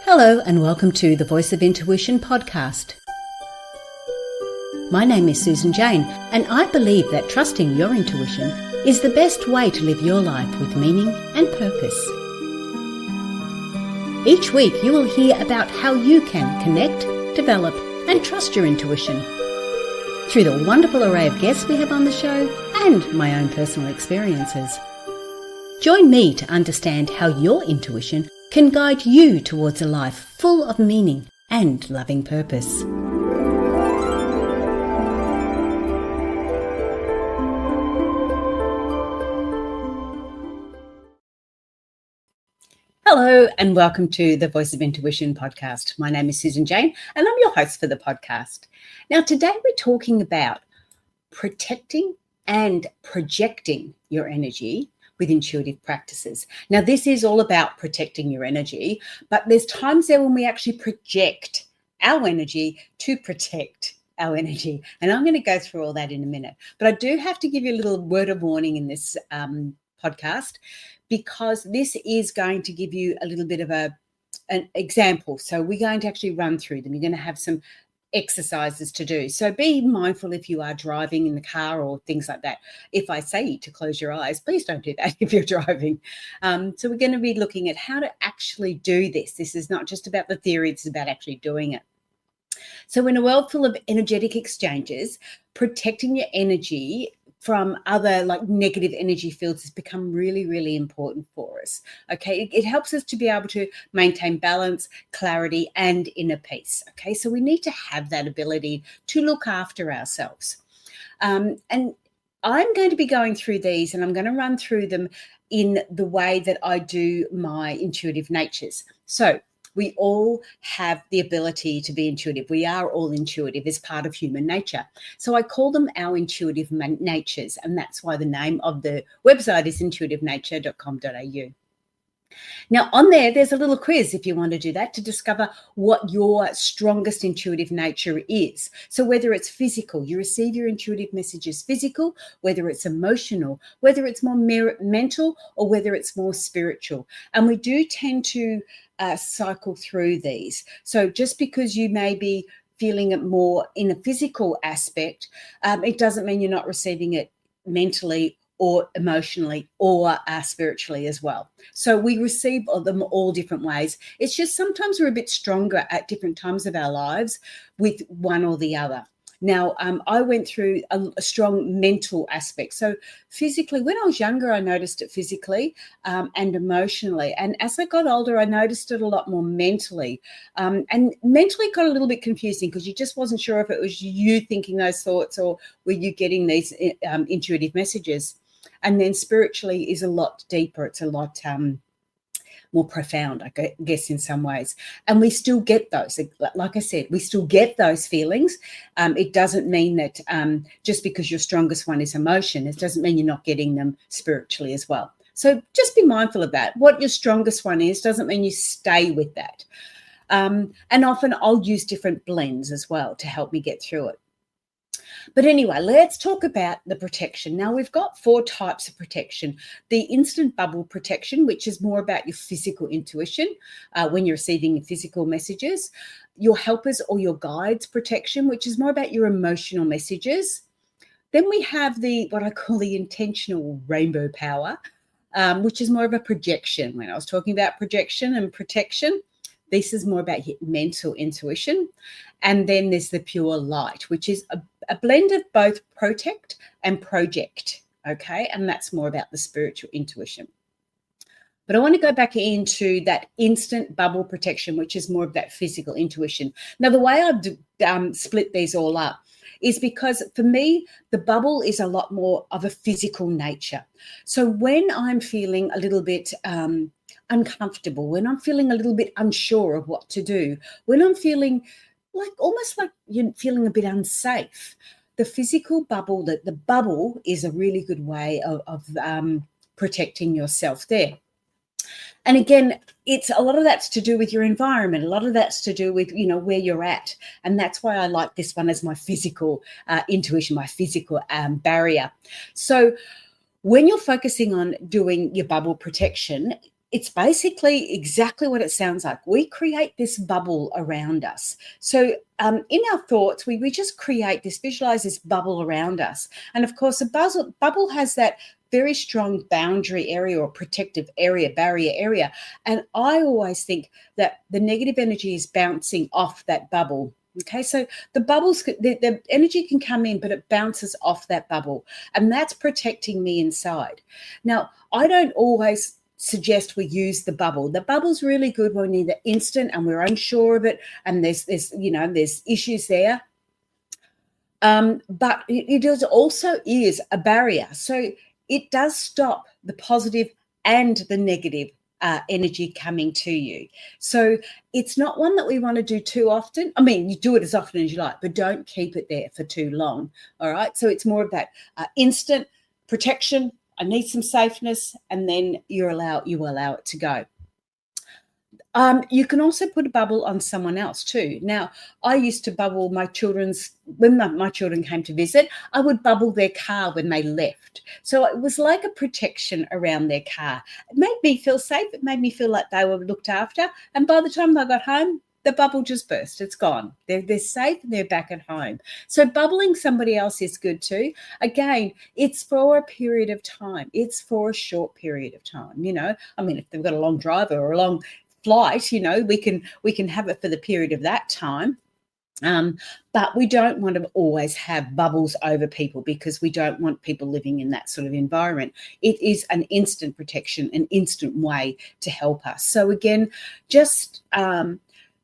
Hello and welcome to the Voice of Intuition podcast. My name is Susan Jane and I believe that trusting your intuition is the best way to live your life with meaning and purpose. Each week you will hear about how you can connect, develop and trust your intuition through the wonderful array of guests we have on the show and my own personal experiences. Join me to understand how your intuition can guide you towards a life full of meaning and loving purpose. Hello and welcome to the Voice of Intuition podcast. My name is Susan Jane and I'm your host for the podcast. Now today we're talking about protecting and projecting your energy with intuitive practices. Now, this is all about protecting your energy, but there's times there when we actually project our energy to protect our energy. And I'm going to go through all that in a minute. But I do have to give you a little word of warning in this podcast, because this is going to give you a little bit of an example. So we're going to actually run through them. You're going to have some exercises to do. So be mindful if you are driving in the car or things like that. If I say to close your eyes, please don't do that if you're driving. So we're going to be looking at how to actually do this. This is not just about the theory, it's about actually doing it. So in a world full of energetic exchanges, protecting your energy from other like negative energy fields has become really, really important for us. Okay, it helps us to be able to maintain balance, clarity, and inner peace. Okay, so we need to have that ability to look after ourselves. And I'm going to be going through these, and I'm going to run through them in the way that I do my intuitive natures. So we all have the ability to be intuitive. We are all intuitive as part of human nature. So I call them our intuitive natures, and that's why the name of the website is intuitivenature.com.au. Now, on there's a little quiz if you want to do that, to discover what your strongest intuitive nature is. So whether it's physical, you receive your intuitive messages physical, whether it's emotional, whether it's more mental, or whether it's more spiritual. And we do tend to cycle through these. So just because you may be feeling it more in a physical aspect, it doesn't mean you're not receiving it mentally or emotionally or spiritually as well. So we receive them all different ways. It's just sometimes we're a bit stronger at different times of our lives with one or the other. Now, I went through a strong mental aspect. So physically, when I was younger, I noticed it physically and emotionally. And as I got older, I noticed it a lot more mentally. And mentally got a little bit confusing because you just wasn't sure if it was you thinking those thoughts or were you getting these intuitive messages. And then spiritually is a lot deeper. It's a lot more profound, I guess, in some ways. And we still get those. Like I said, we still get those feelings. It doesn't mean that just because your strongest one is emotion, it doesn't mean you're not getting them spiritually as well. So just be mindful of that. What your strongest one is doesn't mean you stay with that. And often I'll use different blends as well to help me get through it. But anyway, let's talk about the protection. Now, we've got 4 types of protection. The instant bubble protection, which is more about your physical intuition when you're receiving your physical messages. Your helpers or your guides protection, which is more about your emotional messages. Then we have what I call the intentional rainbow power, which is more of a projection. When I was talking about projection and protection, this is more about mental intuition. And then there's the pure light, which is a blend of both protect and project, okay? And that's more about the spiritual intuition. But I want to go back into that instant bubble protection, which is more of that physical intuition. Now, the way I've split these all up is because for me, the bubble is a lot more of a physical nature. So when I'm feeling a little bit uncomfortable, when I'm feeling a little bit unsure of what to do, when I'm feeling almost like you're feeling a bit unsafe, the physical bubble, the bubble is a really good way of protecting yourself there. And again, it's a lot of that's to do with your environment. A lot of that's to do with, where you're at. And that's why I like this one as my physical intuition, my physical barrier. So when you're focusing on doing your bubble protection, it's basically exactly what it sounds like. We create this bubble around us. So in our thoughts, we just create this, visualize this bubble around us. And of course, a bubble has that very strong boundary area or protective area, barrier area. And I always think that the negative energy is bouncing off that bubble. Okay, so the energy can come in, but it bounces off that bubble. And that's protecting me inside. Now, I don't always suggest we use the bubble. The bubble's really good when we're either instant and we're unsure of it, and there's issues there. But it also is a barrier. So it does stop the positive and the negative energy coming to you. So it's not one that we want to do too often. I mean, you do it as often as you like, but don't keep it there for too long. All right. So it's more of that instant protection. I need some safeness, and then you allow it to go. You can also put a bubble on someone else too. Now, I used to bubble my when my children came to visit, I would bubble their car when they left. So it was like a protection around their car. It made me feel safe. It made me feel like they were looked after. And by the time they got home, the bubble just burst. It's gone. They're safe and they're back at home. So bubbling somebody else is good too. Again, it's for a period of time. It's for a short period of time. I mean, if they've got a long drive or a long flight, we can have it for the period of that time. But we don't want to always have bubbles over people, because we don't want people living in that sort of environment. It is an instant protection, an instant way to help us. So again, just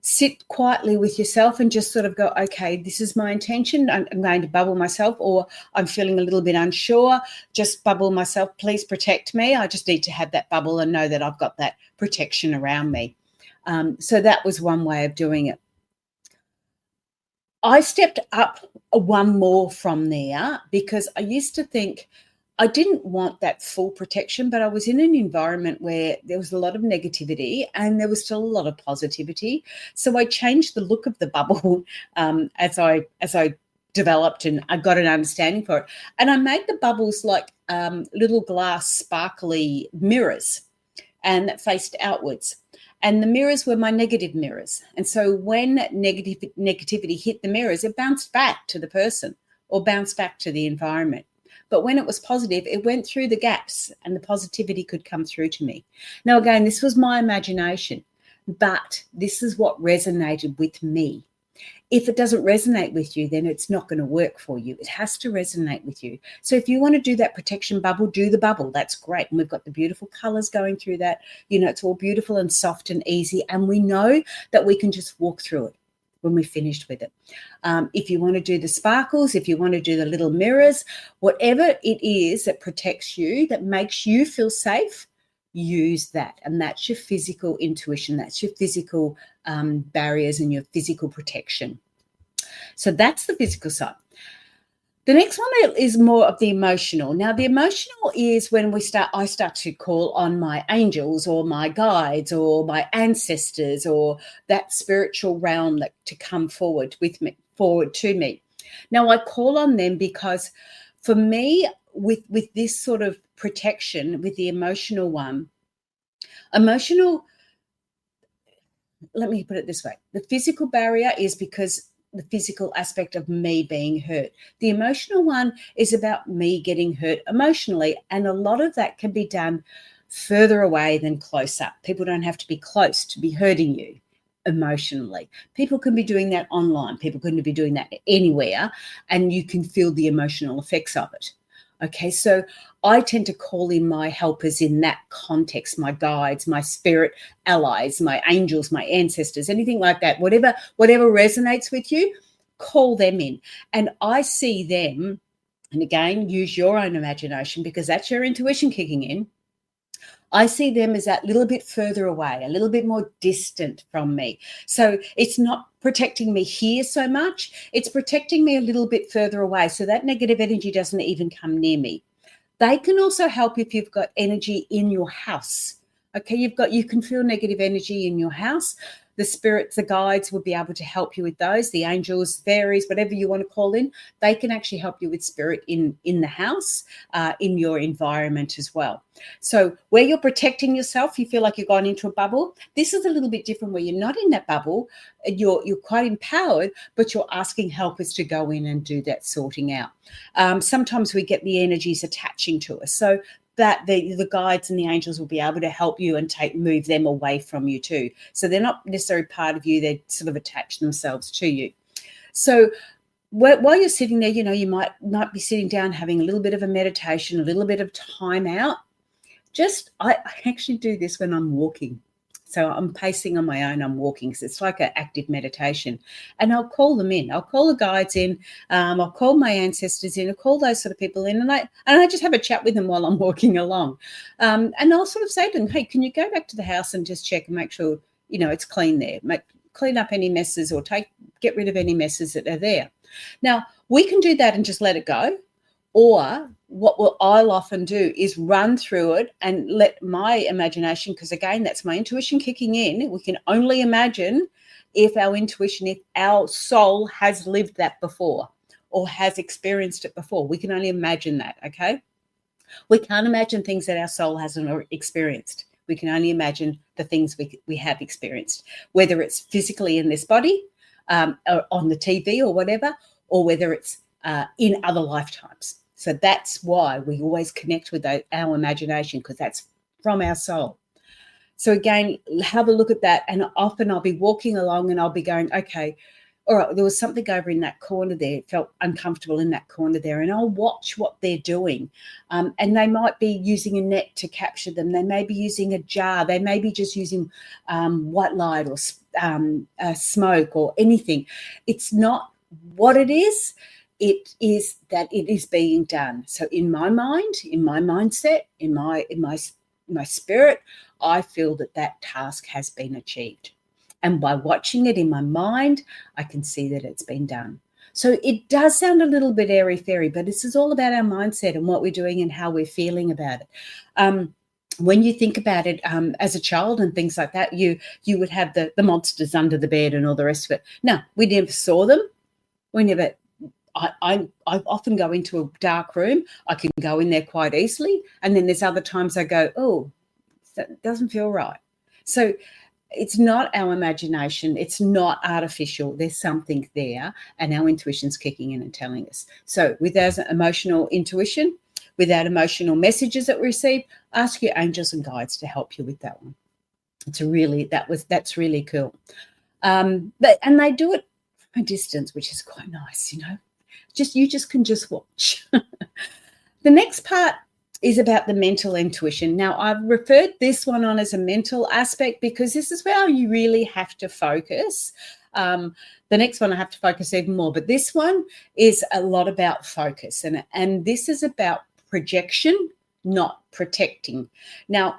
sit quietly with yourself and just sort of go, okay, this is my intention. I'm going to bubble myself, or I'm feeling a little bit unsure. Just bubble myself. Please protect me. I just need to have that bubble and know that I've got that protection around me. So that was one way of doing it. I stepped up one more from there, because I used to think I didn't want that full protection, but I was in an environment where there was a lot of negativity and there was still a lot of positivity. So I changed the look of the bubble as I developed and I got an understanding for it. And I made the bubbles like little glass sparkly mirrors, and that faced outwards. And the mirrors were my negative mirrors. And so when negativity hit the mirrors, it bounced back to the person or bounced back to the environment. But when it was positive, it went through the gaps and the positivity could come through to me. Now, again, this was my imagination, but this is what resonated with me. If it doesn't resonate with you, then it's not going to work for you. It has to resonate with you. So if you want to do that protection bubble, do the bubble. That's great. And we've got the beautiful colors going through that. It's all beautiful and soft and easy. And we know that we can just walk through it when we're finished with it. If you want to do the sparkles, if you want to do the little mirrors, whatever it is that protects you, that makes you feel safe, use that. And that's your physical intuition. That's your physical barriers and your physical protection. So that's the physical side. The next one is more of the emotional. Now, the emotional is when I start to call on my angels or my guides or my ancestors or that spiritual realm to come forward to me. Now, I call on them because for me, with this sort of protection, with the emotional one, let me put it this way. The physical barrier is because the physical aspect of me being hurt. The emotional one is about me getting hurt emotionally. And a lot of that can be done further away than close up. People don't have to be close to be hurting you emotionally. People can be doing that online. People can be doing that anywhere, and you can feel the emotional effects of it. Okay, so I tend to call in my helpers in that context, my guides, my spirit allies, my angels, my ancestors, anything like that. Whatever resonates with you, call them in. And I see them, and again, use your own imagination because that's your intuition kicking in. I see them as that little bit further away, a little bit more distant from me. So it's not protecting me here so much. It's protecting me a little bit further away. So that negative energy doesn't even come near me. They can also help if you've got energy in your house. Okay, you can feel negative energy in your house. The spirits, the guides will be able to help you with those. The angels, fairies, whatever you want to call in, they can actually help you with spirit in the house, in your environment as well. So where you're protecting yourself, you feel like you've gone into a bubble. This is a little bit different where you're not in that bubble. You're quite empowered, but you're asking helpers to go in and do that sorting out. Sometimes we get the energies attaching to us. So that the guides and the angels will be able to help you and move them away from you too. So they're not necessarily part of you, they sort of attach themselves to you. So while you're sitting there, you might be sitting down having a little bit of a meditation, a little bit of time out. I actually do this when I'm walking. So I'm pacing on my own, I'm walking, because it's like an active meditation. And I'll call them in. I'll call the guides in. I'll call my ancestors in. I'll call those sort of people in. And I just have a chat with them while I'm walking along. And I'll sort of say to them, hey, can you go back to the house and just check and make sure, it's clean there. Clean up any messes or get rid of any messes that are there. Now, we can do that and just let it go. Or what I'll often do is run through it and let my imagination, because again, that's my intuition kicking in. We can only imagine if our soul has lived that before or has experienced it before. We can only imagine that, okay? We can't imagine things that our soul hasn't experienced. We can only imagine the things we have experienced, whether it's physically in this body, or on the TV or whatever, or whether it's in other lifetimes. So that's why we always connect with our imagination, because that's from our soul. So again, have a look at that. And often I'll be walking along and I'll be going, okay, all right, there was something over in that corner there. It felt uncomfortable in that corner there. And I'll watch what they're doing. And they might be using a net to capture them. They may be using a jar. They may be just using white light or smoke or anything. It's not what it is. It is that it is being done. So in my mind, in my mindset, in my spirit, I feel that task has been achieved. And by watching it in my mind, I can see that it's been done. So it does sound a little bit airy-fairy, but this is all about our mindset and what we're doing and how we're feeling about it. When you think about it, as a child and things like that, you would have the monsters under the bed and all the rest of it. No, we never saw them. We never... I often go into a dark room. I can go in there quite easily. And then there's other times I go, oh, that doesn't feel right. So it's not our imagination. It's not artificial. There's something there, and our intuition's kicking in and telling us. So with our emotional intuition, with our emotional messages that we receive, ask your angels and guides to help you with that one. That's really cool. And they do it from a distance, which is quite nice, you can watch. The next part is about the mental intuition. Now, I've referred this one on as a mental aspect because this is where you really have to focus. The next one I have to focus even more, but this one is a lot about focus, and this is about projection, not protecting. Now,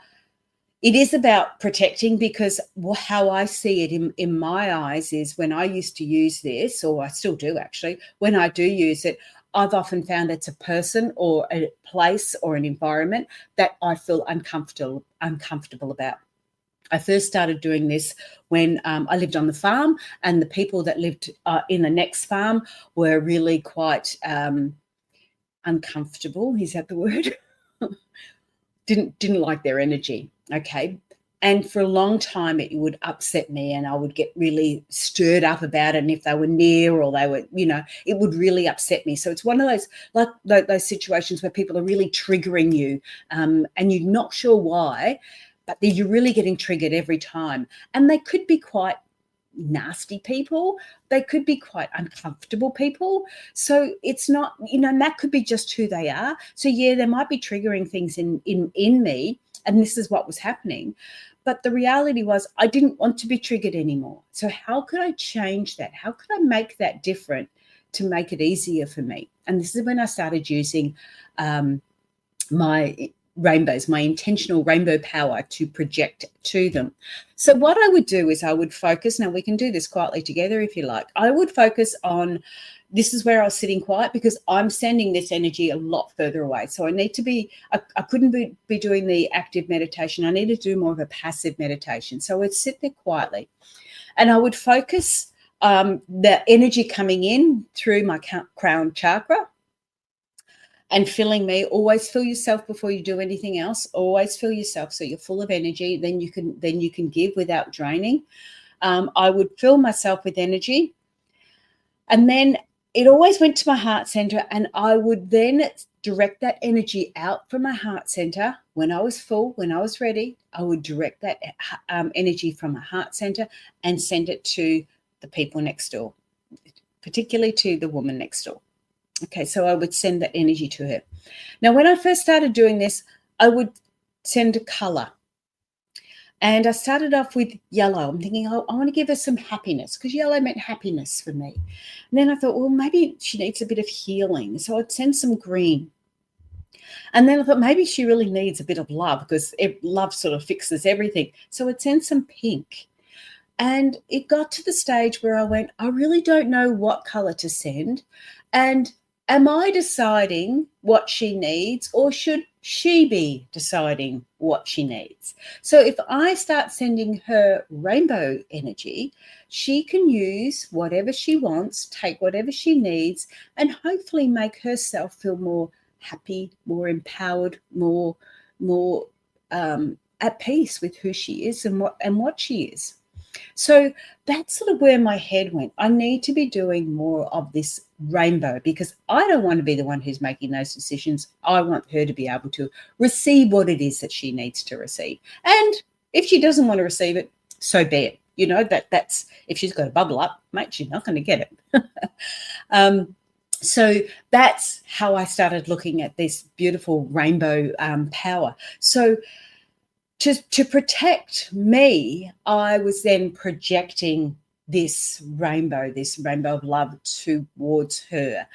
it is about protecting because how I see it in my eyes is when I used to use this, or I still do actually, when I do use it, I've often found it's a person or a place or an environment that I feel uncomfortable about. I first started doing this when I lived on the farm, and the people that lived in the next farm were really quite uncomfortable. Is that the word? Didn't like their energy. Okay. And for a long time, it would upset me and I would get really stirred up about it. And if they were near or they were, it would really upset me. So it's one of those, like those situations where people are really triggering you and you're not sure why, but you're really getting triggered every time. And they could be quite nasty people. They could be quite uncomfortable people. So it's not, and that could be just who they are. So yeah, they might be triggering things in me. And this is what was happening. But the reality was I didn't want to be triggered anymore. So how could I change that? How could I make that different to make it easier for me? And this is when I started using my rainbows, my intentional rainbow power to project to them. So what I would do is I would focus. Now we can do this quietly together if you like. I would focus on, this is where I was sitting quiet because I'm sending this energy a lot further away. So I need to be, I couldn't be doing the active meditation. I need to do more of a passive meditation. So I would sit there quietly And I would focus the energy coming in through my crown chakra and filling me. Always fill yourself before you do anything else. Always fill yourself so you're full of energy. Then you can give without draining. I would fill myself with energy, and then it always went to my heart center, and I would then direct that energy out from my heart center. When I was full, when I was ready, I would direct that energy from my heart center and send it to the people next door, particularly to the woman next door. Okay, so I would send that energy to her. Now, when I first started doing this, I would send a color. And I started off with yellow. I'm thinking, oh, I want to give her some happiness, because yellow meant happiness for me. And then I thought, well, maybe she needs a bit of healing. So I'd send some green. And then I thought maybe she really needs a bit of love, because love sort of fixes everything. So I'd send some pink. And it got to the stage where I went, I really don't know what color to send. And am I deciding what she needs, or should she be deciding what she needs? So if I start sending her rainbow energy, she can use whatever she wants, take whatever she needs, and hopefully make herself feel more happy, more empowered, more at peace with who she is and what she is. So that's sort of where my head went. I need to be doing more of this rainbow, because I don't want to be the one who's making those decisions. I want her to be able to receive what it is that she needs to receive. And if she doesn't want to receive it, so be it. You know, that's if she's got a bubble up, mate, she's not going to get it. So that's how I started looking at this beautiful rainbow power. So to protect me, I was then projecting this rainbow of love towards her.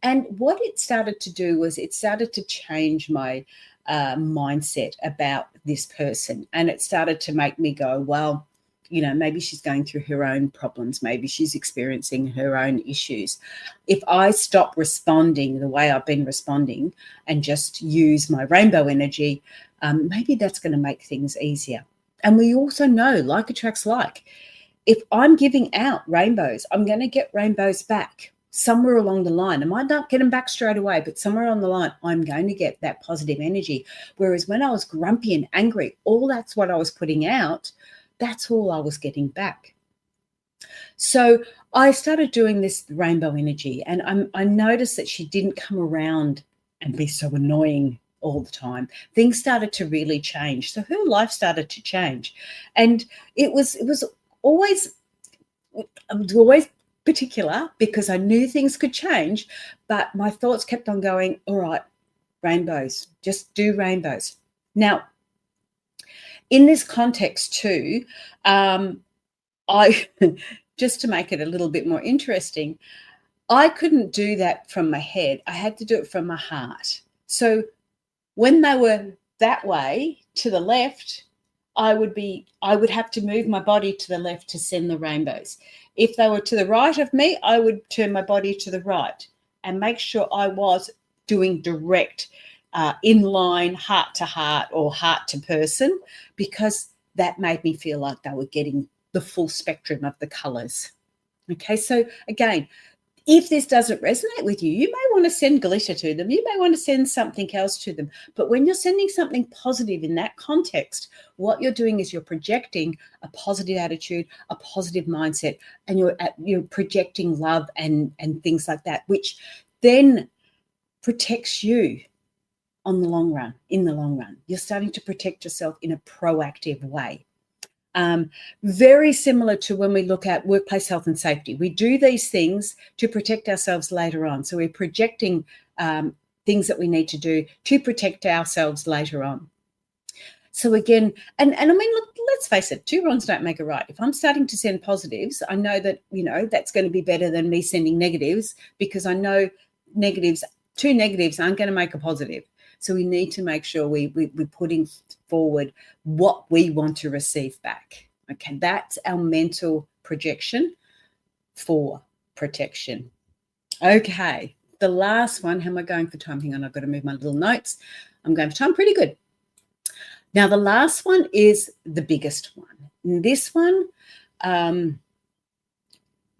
And what it started to do was it started to change my mindset about this person. And it started to make me go, well, you know, maybe she's going through her own problems. Maybe she's experiencing her own issues. If I stop responding the way I've been responding and just use my rainbow energy, maybe that's going to make things easier. And we also know, like attracts like. If I'm giving out rainbows, I'm going to get rainbows back somewhere along the line. I might not get them back straight away, but somewhere on the line, I'm going to get that positive energy. Whereas when I was grumpy and angry, all that's what I was putting out, that's all I was getting back. So I started doing this rainbow energy, and I noticed that she didn't come around and be so annoying all the time. Things started to really change. So her life started to change. And it was always particular, because I knew things could change, but my thoughts kept on going, all right, rainbows, just do rainbows. Now, in this context too, I just to make it a little bit more interesting, I couldn't do that from my head. I had to do it from my heart. So when they were that way to the left, I would have to move my body to the left to send the rainbows. If they were to the right of me, I would turn my body to the right and make sure I was doing direct in line, heart to heart or heart to person, because that made me feel like they were getting the full spectrum of the colors. Okay, so again, if this doesn't resonate with you, you may want to send glitter to them. You may want to send something else to them. But when you're sending something positive in that context, what you're doing is you're projecting a positive attitude, a positive mindset, and you're projecting love and things like that, which then protects you in the long run. You're starting to protect yourself in a proactive way. Very similar to when we look at workplace health and safety. We do these things to protect ourselves later on. So we're projecting things that we need to do to protect ourselves later on. So again, and I mean, look, let's face it, two wrongs don't make a right. If I'm starting to send positives, I know that, that's going to be better than me sending negatives, because I know two negatives aren't going to make a positive. So we need to make sure we're putting forward what we want to receive back. Okay, that's our mental projection for protection. Okay, the last one. How am I going for time? Hang on, I've got to move my little notes. I'm going for time pretty good. Now, the last one is the biggest one. And this one,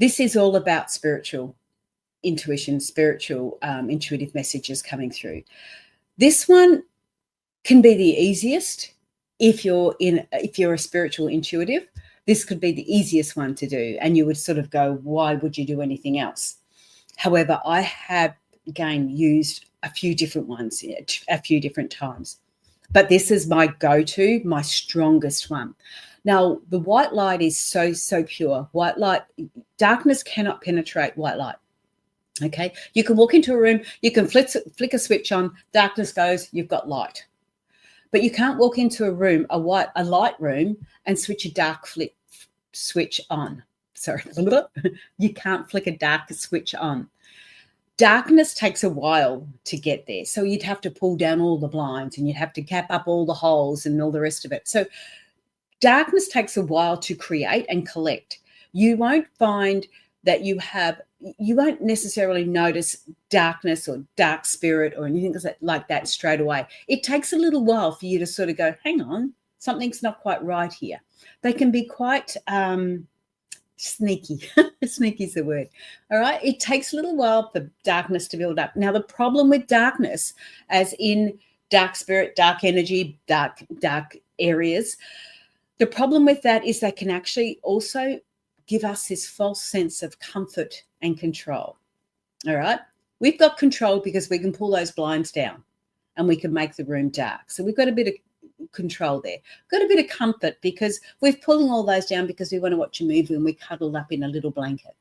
This is all about spiritual intuition, spiritual intuitive messages coming through. This one can be the easiest if you're a spiritual intuitive. This could be the easiest one to do, and you would sort of go, why would you do anything else? However, I have again used a few different ones at a few different times, but this is my go-to, my strongest one. Now, the white light is so pure. White light, darkness cannot penetrate white light. Okay, you can walk into a room, you can flick a switch on, darkness goes, you've got light. But you can't walk into a room, a light room, and switch a dark switch on. Sorry, you can't flick a dark switch on. Darkness takes a while to get there. So you'd have to pull down all the blinds and you'd have to cap up all the holes and all the rest of it. So darkness takes a while to create and collect. You won't find that you won't necessarily notice darkness or dark spirit or anything like that straight away. It takes a little while for you to sort of go, hang on, something's not quite right here. They can be quite sneaky. Sneaky is the word. All right. It takes a little while for darkness to build up. Now, the problem with darkness, as in dark spirit, dark energy, dark areas, the problem with that is they can actually also give us this false sense of comfort and control. All right. We've got control because we can pull those blinds down and we can make the room dark. So we've got a bit of control there. We've got a bit of comfort because we're pulling all those down because we want to watch a movie and we cuddled up in a little blanket.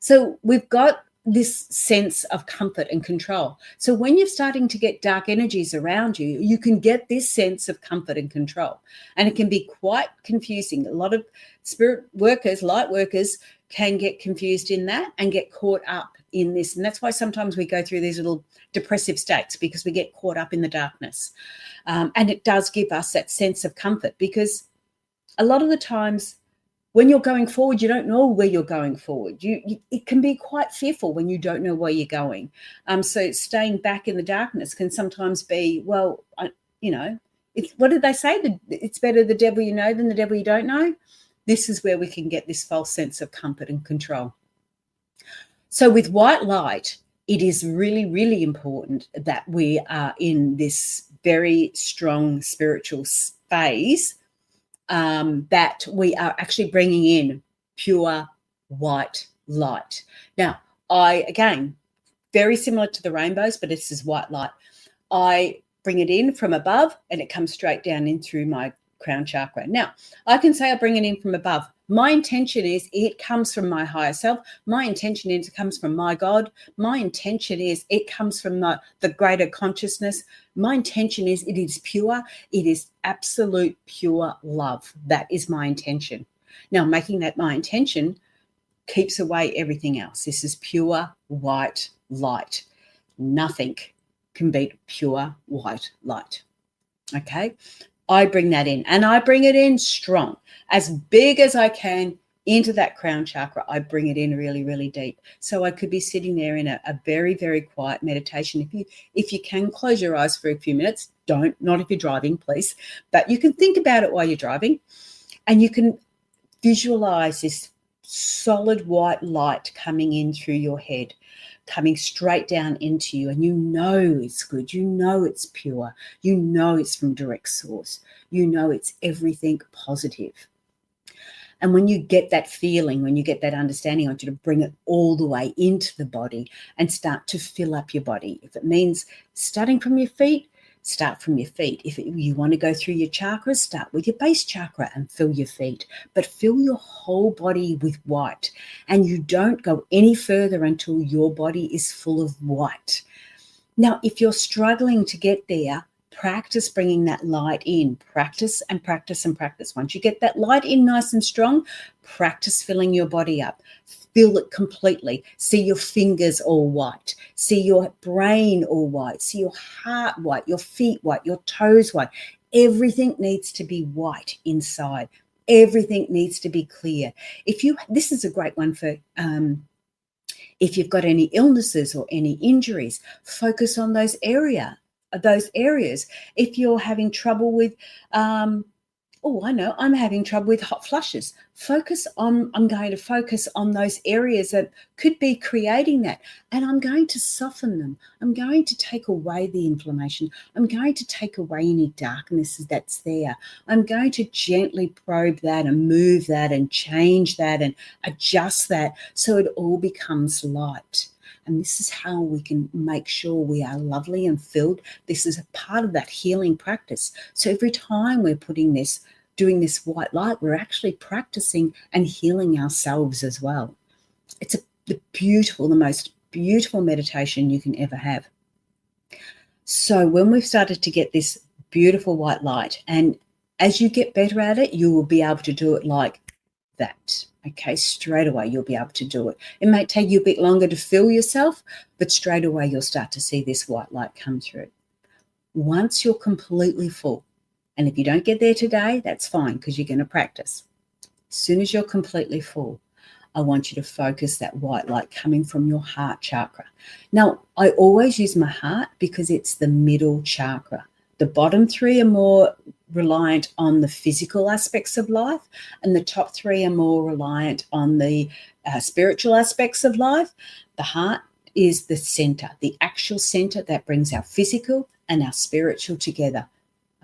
So we've got this sense of comfort and control. So when you're starting to get dark energies around you, you can get this sense of comfort and control. And it can be quite confusing. A lot of spirit workers, light workers, can get confused in that and get caught up in this. And that's why sometimes we go through these little depressive states, because we get caught up in the darkness. And it does give us that sense of comfort, because a lot of the times when you're going forward, you don't know where you're going forward. It can be quite fearful when you don't know where you're going. So staying back in the darkness can sometimes be, well, what did they say? It's better the devil you know than the devil you don't know. This is where we can get this false sense of comfort and control. So with white light, it is really, really important that we are in this very strong spiritual phase, that we are actually bringing in pure white light. Now, again, very similar to the rainbows, but this is white light. I bring it in from above and it comes straight down in through my crown chakra. Now, I can say I bring it in from above. My intention is it comes from my higher self. My intention is it comes from my God. My intention is it comes from the greater consciousness. My intention is it is pure. It is absolute pure love. That is my intention. Now, making that my intention keeps away everything else. This is pure white light. Nothing can beat pure white light. Okay? I bring that in, and I bring it in strong, as big as I can into that crown chakra. I bring it in really, really deep. So I could be sitting there in a very, very quiet meditation. If you can close your eyes for a few minutes, not if you're driving, please, but you can think about it while you're driving, and you can visualize this solid white light coming in through your head, coming straight down into you, and you know it's good, you know it's pure, you know it's from direct source, you know it's everything positive. And when you get that feeling, when you get that understanding, I want you to bring it all the way into the body and start to fill up your body. If it means starting from your feet, start from your feet. If you want to go through your chakras, start with your base chakra and fill your feet, but fill your whole body with white. And you don't go any further until your body is full of white. Now, if you're struggling to get there, practice bringing that light in. Practice and practice and practice. Once you get that light in nice and strong, practice filling your body up. Fill it completely. See your fingers all white. See your brain all white. See your heart white, your feet white, your toes white. Everything needs to be white inside. Everything needs to be clear. This is a great one for if you've got any illnesses or any injuries, focus on those areas. If you're having trouble with Oh, I know, I'm having trouble with hot flushes. I'm going to focus on those areas that could be creating that. And I'm going to soften them. I'm going to take away the inflammation. I'm going to take away any darkness that's there. I'm going to gently probe that and move that and change that and adjust that so it all becomes light. And this is how we can make sure we are lovely and filled. This is a part of that healing practice. So every time we're doing this white light, we're actually practicing and healing ourselves as well. It's the most beautiful meditation you can ever have. So when we've started to get this beautiful white light, and as you get better at it, you will be able to do it like that. Okay, straight away you'll be able to do it. It might take you a bit longer to feel yourself, but straight away you'll start to see this white light come through. Once you're completely full, and if you don't get there today, that's fine because you're going to practice. As soon as you're completely full, I want you to focus that white light coming from your heart chakra. Now, I always use my heart because it's the middle chakra. The bottom three are more reliant on the physical aspects of life, and the top three are more reliant on the spiritual aspects of life. The heart is the center, the actual center that brings our physical and our spiritual together.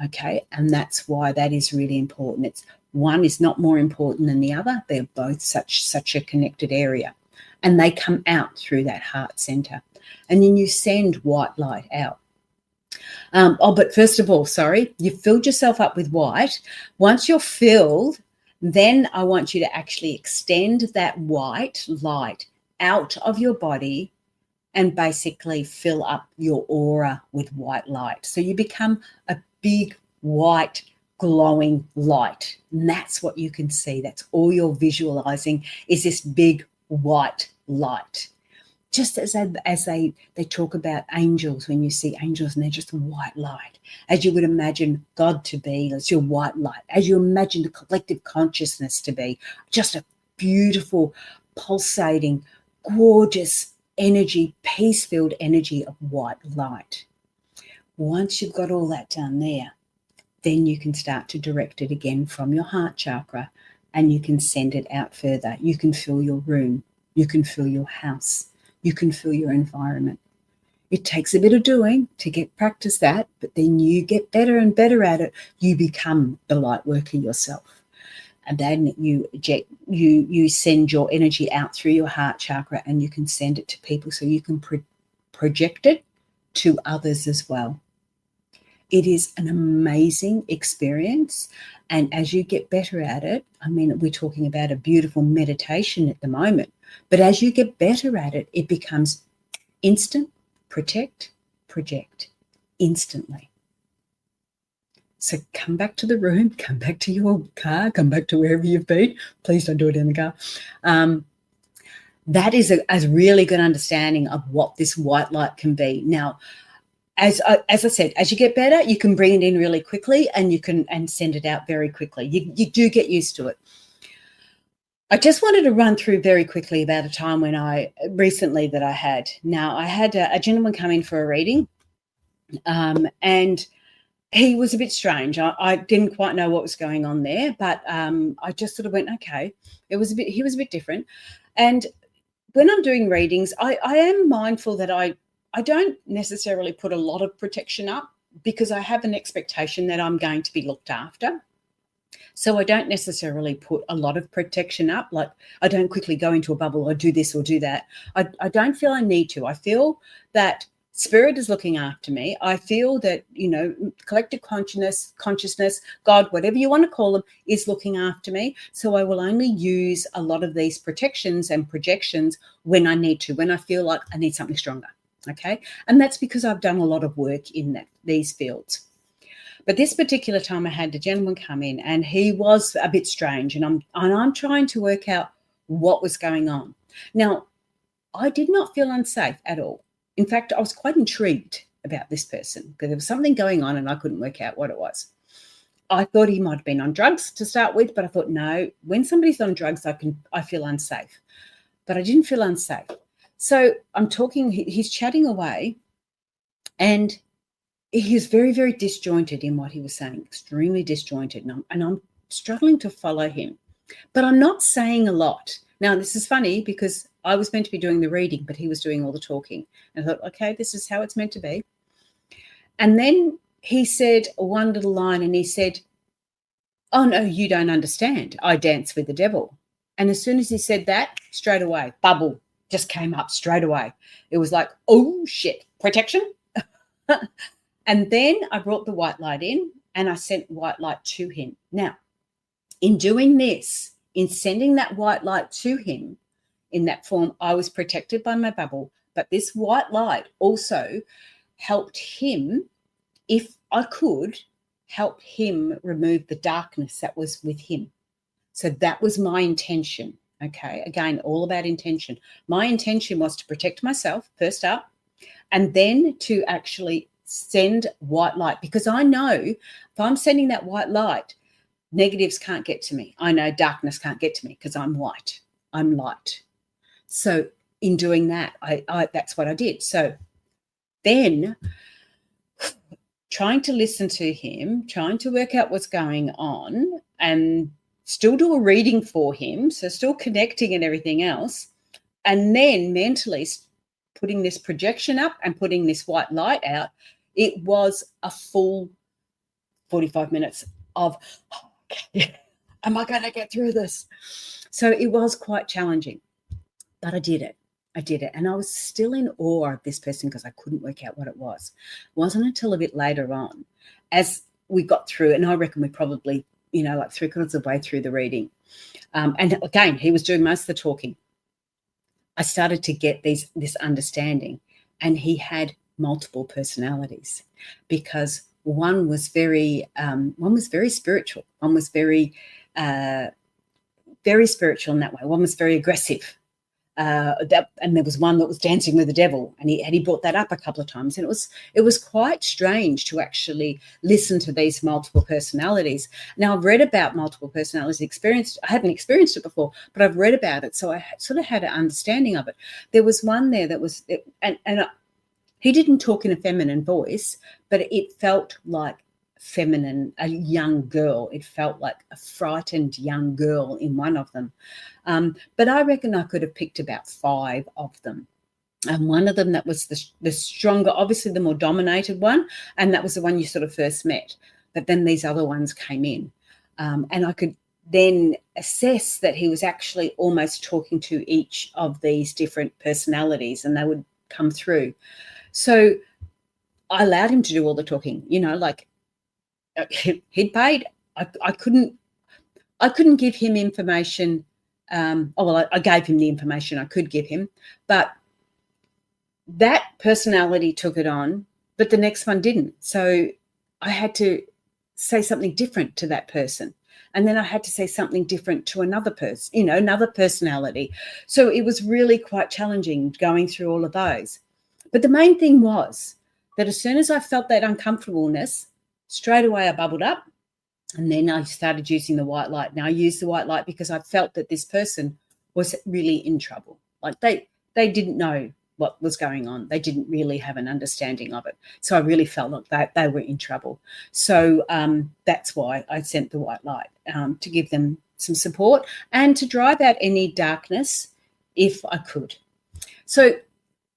Okay, and that's why that is really important. One is not more important than the other. They're both such a connected area, and they come out through that heart center. And then you send white light out. But first of all, you filled yourself up with white. Once you're filled, then I want you to actually extend that white light out of your body and basically fill up your aura with white light. So you become a big white glowing light. And that's what you can see. That's all you're visualizing is this big white light. Just as they talk about angels, when you see angels and they're just white light, as you would imagine God to be, that's your white light, as you imagine the collective consciousness to be, just a beautiful, pulsating, gorgeous energy, peace-filled energy of white light. Once you've got all that done there, then you can start to direct it again from your heart chakra and you can send it out further. You can fill your room. You can fill your house. You can fill your environment. It takes a bit of doing to practice that, but then you get better and better at it. You become the light worker yourself. And then you send your energy out through your heart chakra and you can send it to people so you can project it to others as well. It is an amazing experience. And as you get better at it, I mean, we're talking about a beautiful meditation at the moment, but as you get better at it, it becomes instant, protect, project, instantly. So come back to the room, come back to your car, come back to wherever you've been. Please don't do it in the car. That is a really good understanding of what this white light can be. Now, as I said, as you get better, you can bring it in really quickly and you can send it out very quickly. You do get used to it. I just wanted to run through very quickly about a time when I had. Now, I had a gentleman come in for a reading, and he was a bit strange. I didn't quite know what was going on there, but I just sort of went, okay. He was a bit different. And when I'm doing readings, I am mindful that I don't necessarily put a lot of protection up because I have an expectation that I'm going to be looked after. So I don't necessarily put a lot of protection up. Like I don't quickly go into a bubble or do this or do that. I don't feel I need to. I feel that Spirit is looking after me. I feel that, collective consciousness, God, whatever you want to call them, is looking after me. So I will only use a lot of these protections and projections when I need to, when I feel like I need something stronger. Okay. And that's because I've done a lot of work in these fields. But this particular time I had a gentleman come in and he was a bit strange and I'm trying to work out what was going on. Now, I did not feel unsafe at all. In fact, I was quite intrigued about this person because there was something going on and I couldn't work out what it was. I thought he might have been on drugs to start with, but I thought, no, when somebody's on drugs, I feel unsafe. But I didn't feel unsafe. So I'm talking, he's chatting away and he was very, very disjointed in what he was saying, extremely disjointed. And I'm struggling to follow him. But I'm not saying a lot. Now, this is funny because I was meant to be doing the reading, but he was doing all the talking. And I thought, okay, this is how it's meant to be. And then he said one little line, and he said, "Oh, no, you don't understand. I dance with the devil." And as soon as he said that, straight away, bubble just came up straight away. It was like, oh, shit, protection. And then I brought the white light in and I sent white light to him. Now, in doing this, in sending that white light to him in that form, I was protected by my bubble. But this white light also helped him, if I could, help him remove the darkness that was with him. So that was my intention. Okay. Again, all about intention. My intention was to protect myself first up, and then to actually send white light, because I know if I'm sending that white light, negatives can't get to me. I know darkness can't get to me because I'm white. I'm light. So in doing that, I that's what I did. So then trying to listen to him, trying to work out what's going on, and still do a reading for him, so still connecting and everything else, and then mentally putting this projection up and putting this white light out, it was a full 45 minutes of, okay, am I going to get through this? So it was quite challenging, but I did it. I did it. And I was still in awe of this person because I couldn't work out what it was. It wasn't until a bit later on, as we got through, and I reckon we probably, like 3/4 of the way through the reading. And again, he was doing most of the talking. I started to get this understanding, and he had multiple personalities, because one was very spiritual. One was very spiritual in that way. One was very aggressive. And there was one that was dancing with the devil, and he brought that up a couple of times, and it was quite strange to actually listen to these multiple personalities. Now, I've read about multiple personalities, I hadn't experienced it before, but I've read about it, so I sort of had an understanding of it. There was one there that was, he didn't talk in a feminine voice, but it felt like feminine, a young girl. It felt like a frightened young girl in one of them. But I reckon I could have picked about 5 of them. And one of them that was the stronger, obviously the more dominated one, and that was the one you sort of first met. But then these other ones came in, and I could then assess that he was actually almost talking to each of these different personalities, and they would come through. So I allowed him to do all the talking, like he'd paid. I couldn't give him information. I gave him the information I could give him, but that personality took it on, but the next one didn't. So I had to say something different to that person. And then I had to say something different to another person, another personality. So it was really quite challenging going through all of those. But the main thing was that as soon as I felt that uncomfortableness, straight away I bubbled up, and then I started using the white light. Now I used the white light because I felt that this person was really in trouble. Like they didn't know what was going on. They didn't really have an understanding of it. So I really felt like they were in trouble. So that's why I sent the white light, to give them some support and to drive out any darkness if I could. So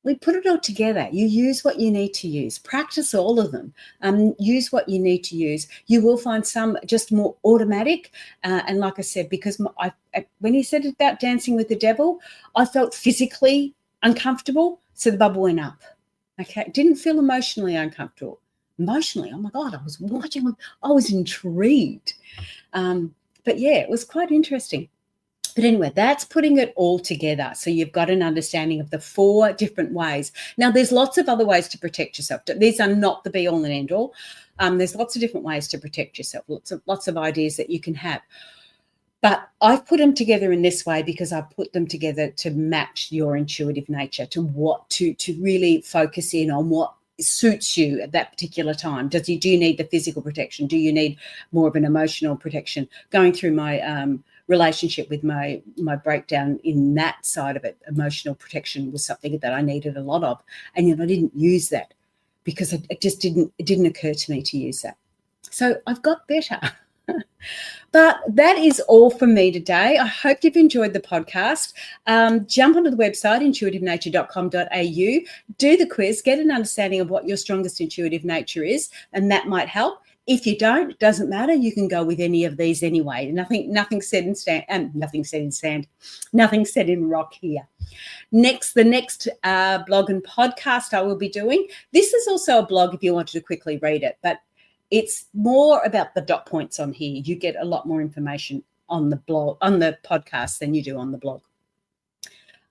we put it all together. You use what you need to use. Practice all of them. Use what you need to use. You will find some just more automatic. And like I said, because when he said about dancing with the devil, I felt physically uncomfortable, so the bubble went up. Okay, didn't feel emotionally uncomfortable. Emotionally, oh my God, I was watching. I was intrigued. But yeah, it was quite interesting. But anyway, that's putting it all together. So you've got an understanding of the 4 different ways. Now, there's lots of other ways to protect yourself. These are not the be all and end all. There's lots of different ways to protect yourself, lots of ideas that you can have. But I've put them together in this way because I've put them together to match your intuitive nature, to really focus in on what suits you at that particular time. Do you need the physical protection? Do you need more of an emotional protection? Going through my relationship with my breakdown in that side of it, emotional protection was something that I needed a lot of, and yet I didn't use that. because it didn't occur to me to use that. So I've got better. But that is all from me today. I hope you've enjoyed the podcast. Jump onto the website, intuitivenature.com.au, do the quiz, get an understanding of what your strongest intuitive nature is, and that might help. If you don't, it doesn't matter. You can go with any of these anyway. Nothing said in sand, nothing said in rock here. The next blog and podcast I will be doing. This is also a blog if you wanted to quickly read it, but it's more about the dot points on here. You get a lot more information on the blog, on the podcast, than you do on the blog.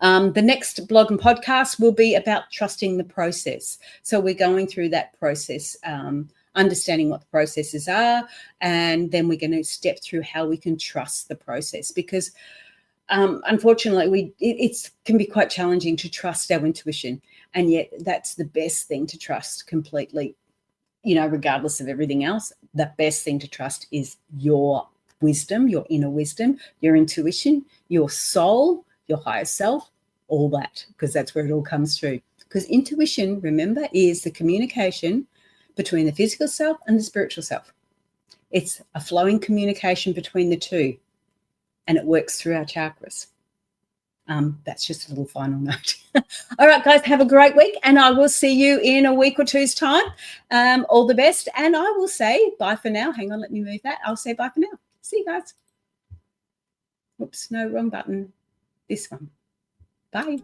The next blog and podcast will be about trusting the process. So we're going through that process, understanding what the processes are, and then we're going to step through how we can trust the process, because unfortunately it can be quite challenging to trust our intuition, and yet that's the best thing to trust completely. Regardless of everything else, the best thing to trust is your wisdom, your inner wisdom, your intuition, your soul, your higher self, all that, because that's where it all comes through. Because intuition, remember, is the communication between the physical self and the spiritual self. It's a flowing communication between the two, and it works through our chakras. That's just a little final note. All right, guys, have a great week, and I will see you in a week or two's time. All the best, and I will say bye for now. Hang on, let me move that. I'll say bye for now. See you guys. Oops, no, wrong button. This one. Bye.